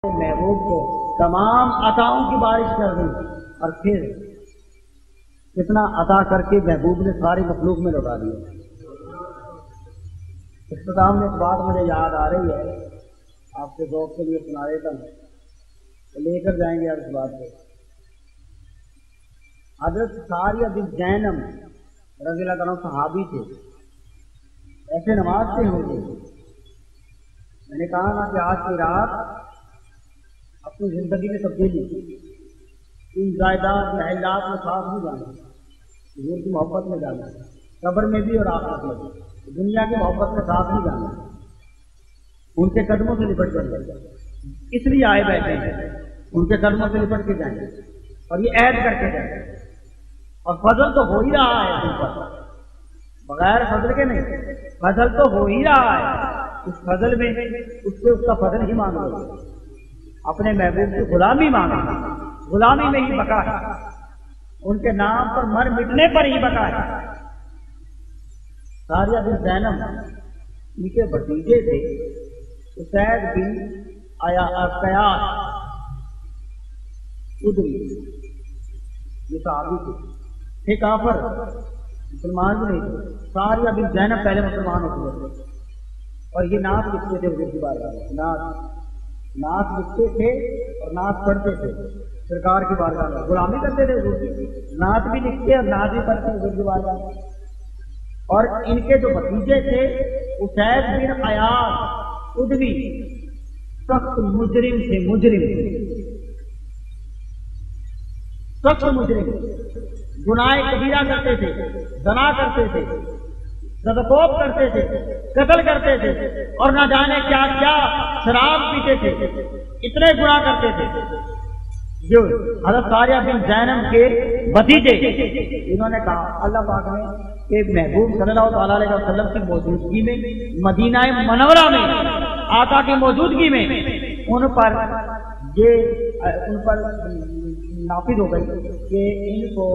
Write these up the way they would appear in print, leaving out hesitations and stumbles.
محبوب کو تمام عطاؤں کی بارش کر دی اور پھر کتنا عطا کر کے محبوب نے ساری مخلوق میں لوٹا دیا۔ اختتام میں ایک بات مجھے یاد آ رہی ہے، آپ کے ذوق کے لیے سنا دیتا ہوں تو لے کر جائیں گے اس بات کو۔ حضرت ساریہ بنت زینب رضی اللہ عنہ صحابی تھے، ایسے نماز سے ہوں گے۔ میں نے کہا نا کہ آج کی رات اپنی زندگی میں تبدیلی ان جائیداد محلات میں ساتھ نہیں جانا، حضور کی محبت میں جانا، قبر میں بھی اور آخرت میں بھی، دنیا کی محبت میں ساتھ نہیں جانا، ان کے قدموں سے لپٹ کر جائیں، اس لیے آئے بیٹھے ہیں، ان کے قدموں سے لپٹ کے جائیں اور یہ عہد کر کے جائیں۔ اور فضل تو ہو ہی رہا ہے ان پر، بغیر فضل کے نہیں، فضل تو ہو ہی رہا ہے۔ اس فضل میں اس سے اس کا فضل ہی مانگو، اپنے محبوب کی غلامی مانگو، غلامی میں ہی بقا ہے، ان کے نام پر مر مٹنے پر ہی بقا ہے۔ ساریہ بنت زینب ان کے بھتیجے تھے اسید بن قیاس ادری، یہ صحابی تھے کافر، مسلمان بھی نہیں تھے۔ ساریہ بنت زینب پہلے مسلمان ہو چکے تھے اور یہ نعت لکھتے تھے حضور کی بارگاہ میں، نعت لکھتے تھے اور نعت پڑھتے تھے سرکار کی بارگاہ میں، غلامی کرتے تھے حضور کی، نعت بھی لکھتے اور نعت بھی پڑھتے حضور کی بارگاہ میں۔ اور ان کے جو بھتیجے تھے اسید بن قیاس ادوی سخت مجرم تھے، مجرم سخت مجرم، گناہ کبیرہ کرتے تھے، زنا کرتے تھے، زدقوب کرتے تھے، قتل کرتے تھے اور نہ جانے کیا کیا، شراب پیتے تھے، اتنے گناہ کرتے تھے۔ جو حضرت ساریہ بنت زینب کے بھتیجے انہوں نے کہا اللہ پاک نے کہ محبوب صلی اللہ تعالیٰ علیہ وسلم کی موجودگی میں مدینہ منورہ میں آقا کی موجودگی میں ان پر نافذ ہو گئی کہ ان کو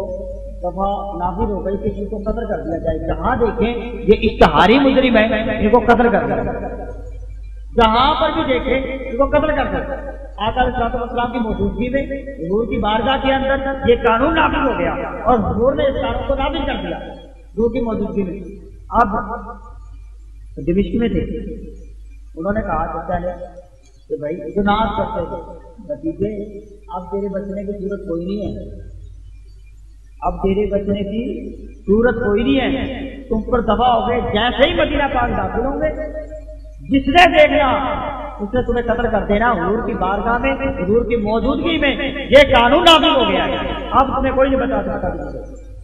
دفعہ نافذ ہو گئی کہ ان کو قتل کر دیا جائے، جہاں دیکھیں یہ اشتہاری مجرم ہے ان کو قتل کر دیا جائے، جہاں پر بھی دیکھیں ان کو قتل کر دیا۔ آقا علیہ الصلوۃ والسلام کی موجودگی میں حضور کی بارگاہ کے اندر یہ قانون نافذ ہو گیا اور حضور نے اس قانون کو نافذ کر دیا حضور کی موجودگی میں۔ اب دمشق میں تھے، انہوں نے کہا چاہتا ہے کہ بھائی جو ناز کرتے تھے بھتیجے، اب تیرے بچنے کی صورت کوئی نہیں ہے، اب تیرے بچنے کی صورت کوئی نہیں ہے، تم پر دفع ہو گئے، جیسے ہی مدینہ پاک داخل ہوں گے جس نے دیکھنا اس نے تمہیں قتل کر دینا۔ حضور کی بارگاہ میں حضور کی موجودگی میں یہ قانون نافذ ہو گیا ہے، اب تمہیں کوئی نہیں بتا سکتا۔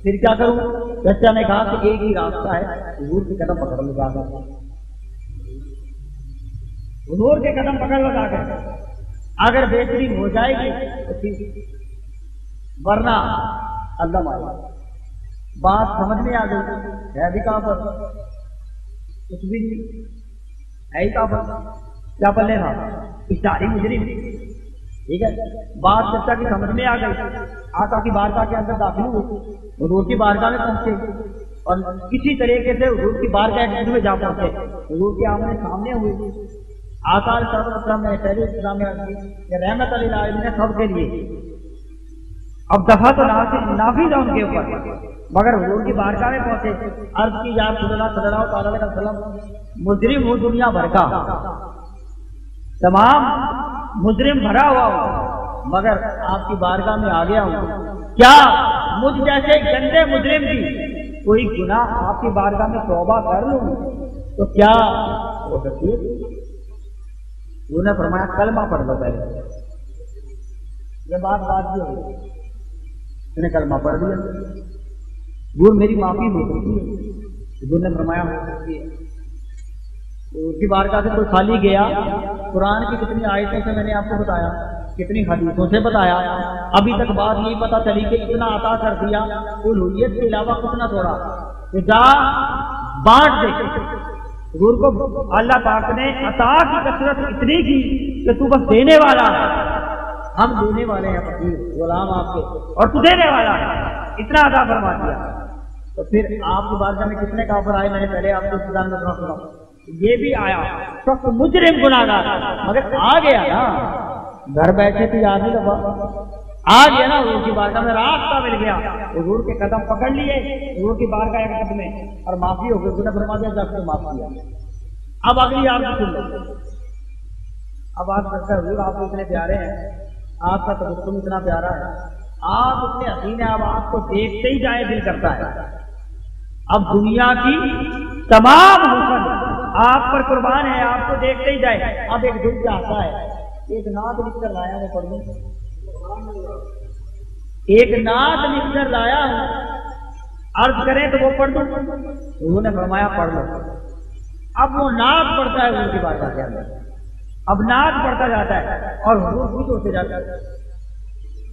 پھر کیا کروں؟ بچہ نے کہا کہ ایک ہی راستہ ہے، حضور کے قدم پکڑ لگا کر، حضور کے قدم پکڑ لگا کر اگر بہترین ہو جائے گی تو ٹھیک، ورنہ اللہ مارے۔ بات سمجھ میں آ گئی، ہے بھی کافر، کچھ بھی نہیں ہے ہی کافر، کیا پلے تھا اشتہاری مجرم، ٹھیک ہے۔ بات چچا کی سمجھ میں آ گئی، آقا کی بارگاہ کے اندر داخل ہوئے، حضور کی بارگاہ میں پہنچے اور کسی طریقے سے حضور کی بارگاہ میں جا پہنچے، حضور کے آمنے سامنے ہوئے۔ آقا علیہ السلام نے پہلے اسلام میں کہ رحمت للعالمین سب کے لیے، اب دفعہ تو نافذ ہے ان کے اوپر، مگر حضور کی بارگاہ میں پہنچے، عرض کی یا رسول اللہ صلی اللہ تعالی علیہ وسلم مجرم ہوں دنیا بھر کا، تمام مجرم بھرا ہوا ہوں، مگر آپ کی بارگاہ میں آ گیا ہوں، کیا مجھ جیسے گندے مجرم کی کوئی گناہ آپ کی بارگاہ میں توبہ کر لوں تو کیا ہو سکتی ہے؟ انہوں نے فرمایا کلمہ پڑھ لو پہلے۔ یہ بات بھی ہوئی، میں نے کلمہ پڑھ دیا، حضور میری معافی ہو سکتی ہے؟ حضور نے فرمایا ہو سکتی ہے۔ اس کی بارگاہ سے کوئی خالی گیا، قرآن کی کتنی آیتوں سے میں نے آپ کو بتایا، کتنی حدیثوں سے بتایا، ابھی تک بات نہیں پتہ چلی کہ اتنا عطا کر دیا، الوہیت کے علاوہ کچھ نہ چھوڑا کہ جا بانٹ دے۔ حضور کو اللہ پاک نے عطا کی کثرت اتنی کی کہ تو بس دینے والا ہے، ہم دینے والے ہیں، فقیر غلام آپ کے، اور تو دینے والا ہے، اتنا عطا فرما دیا۔ تو پھر آپ کی بارگاہ میں کتنے کافر آئے، میں نے پہلے آپ کو سنا، یہ بھی آیا سخت مجرم گناہگار، مگر آ گیا نا، گھر بیٹھے تھے آدھی دفعہ آ گیا نا حضور کی بارگاہ میں، راستہ مل گیا، حضور کے قدم پکڑ لیے، حضور کی بارگاہ ایک قدم میں اور معافی ہو گئی، حضور نے فرما دیا جب سے معاف کیا۔ اب اگلی آپ کو سن لو، اب آپ کرتا ہے حضور آپ اتنے پیارے ہیں، آپ کا تبسم اتنا پیارا ہے، آپ اتنے حسین ہیں، اب آپ کو دیکھتے ہی جائے دل کرتا ہے، اب دنیا کی تمام حسن آپ پر قربان ہے، آپ کو دیکھتے ہی جائے، اب ایک دل چاہتا ہے ایک نعت لکھ کر لایا میں پڑھ دوں، ایک نعت لکھ کر لایا ہوں، عرض کریں تو وہ پڑھ دوں، انہوں نے فرمایا پڑھ لو۔ اب وہ نعت پڑھتا ہے حضور کی بارگاہ کے اندر، اب نعت پڑھتا جاتا ہے اور حضور خوش ہوتے جاتا ہے،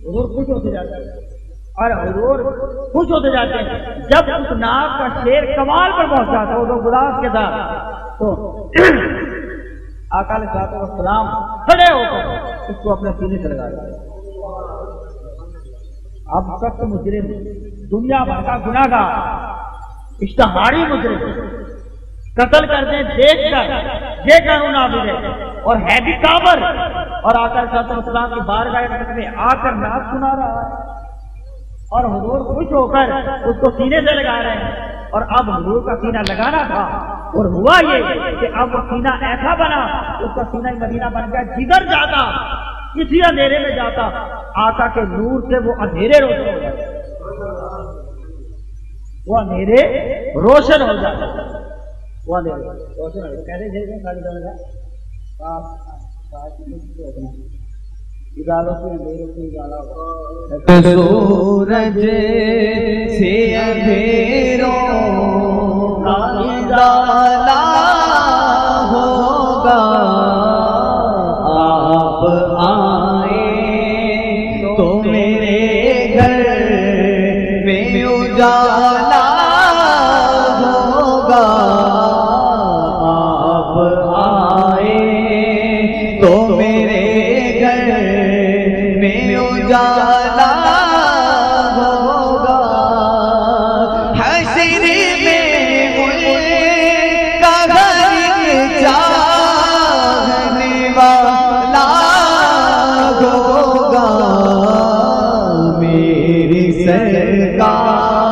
حضور خوش ہوتے جاتا ہے اور حضور خوش ہوتے جاتے ہیں۔ جب اس نعت کا شعر کمال پر پہنچا تو وہ گلاس کے ساتھ تو آقا علیہ الصلوۃ والسلام کھڑے ہو کر اس کو اپنے سینے سے لگا دیا۔ اب سخت مجرم، دنیا بھر کا گناہگار، اشتہاری مجرم، قتل کر دیں دیکھ کر یہ قانون نافذ ہے اور ہے بھی کافر، اور آقا علیہ الصلوۃ والسلام کی بارگاہ میں آ کر نعت سنا رہا ہے اور حضور خوش ہو کر اس کو سینے سے لگا رہے ہیں۔ اور اب حضور کا سینہ لگانا تھا اور ہوا یہ کہ اب وہ سینہ ایسا بنا، اس کا سینہ مدینہ بن گیا، جدھر جاتا کسی اندھیرے میں جاتا آقا کے نور سے وہ اندھیرے روشن ہو جاتے، وہ اندھیرے روشن ہو جاتے، وہ اندھیرے روشن ہو جاتے۔ کہتے ہیں خالی جانے کا سورج سے اندھیروں کا اجالا ہوگا، آپ آئے تو میرے گھر میں اجالا ہوگا، آپ آئے تو میرے گھر میں اجالا ہوگا، حشر میں مجھ کا گھر چاہنے والا ہوگا، میری سرکار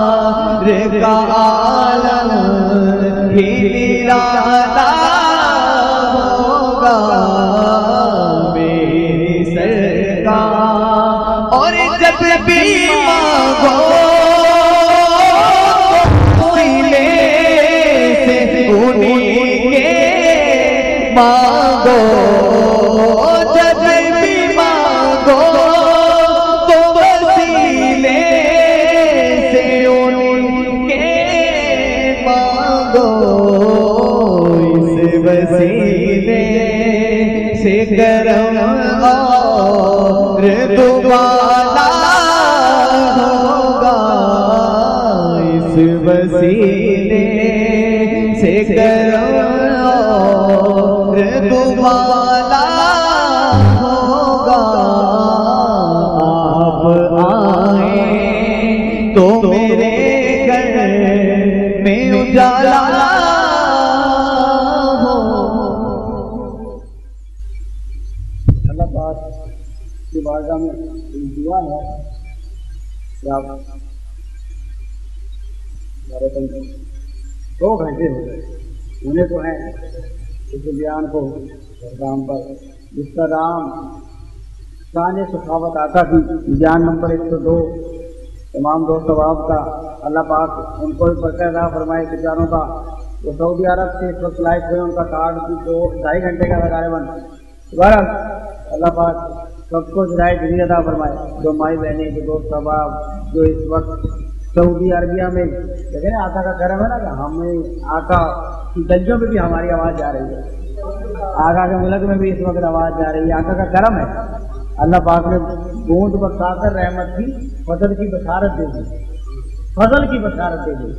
کا عالم ہی نرالا ہوگا، میری سرکار، اور جب بھی مانگو سینے سے انہیں کے مانگو، جب بھی مانگو تو وسیلے سے انہیں کے مانگو، اس وسیلے سے کرم اور دوبالا ہوگا، اس وسیلے سے کرم اور دوبالا ہوگا، آپ آئیں تو میرے گھر میں اجالا ہو۔ اللہ پاک کی بارگاہ میں دعا ہے کہ آپ ہمارے بندے 2 گھنٹے ہو گئے ہونے تو ہیں اس بیان کو رام پر، جس کا رام شان سخاوت آقا کی بیان نمبر 102 تمام دوست احباب کا، اللہ پاک ان کو بھی برکت عطا فرمائے بیچاروں کا، وہ سعودی عرب سے اس وقت لائف ہوئے، ان کا کارڈ بھی 2-2.5 گھنٹے کا لگائے بن دوبارہ، اللہ پاک سب کو ہدایت دینی عطا فرمائے، جو مائی بہنیں، جو دوست احباب جو اس وقت سعودی عربیہ میں دیکھیں نا، آقا کا کرم ہے نا کہ ہمیں آقا کی گلیوں میں بھی ہماری آواز جا رہی ہے، آقا کے ملک میں بھی اس وقت آواز جا رہی ہے، آقا کا کرم ہے، اللہ پاک نے بوند برسا کر رحمت کی فضل کی بشارت دے دی، فضل کی بشارت دے دی۔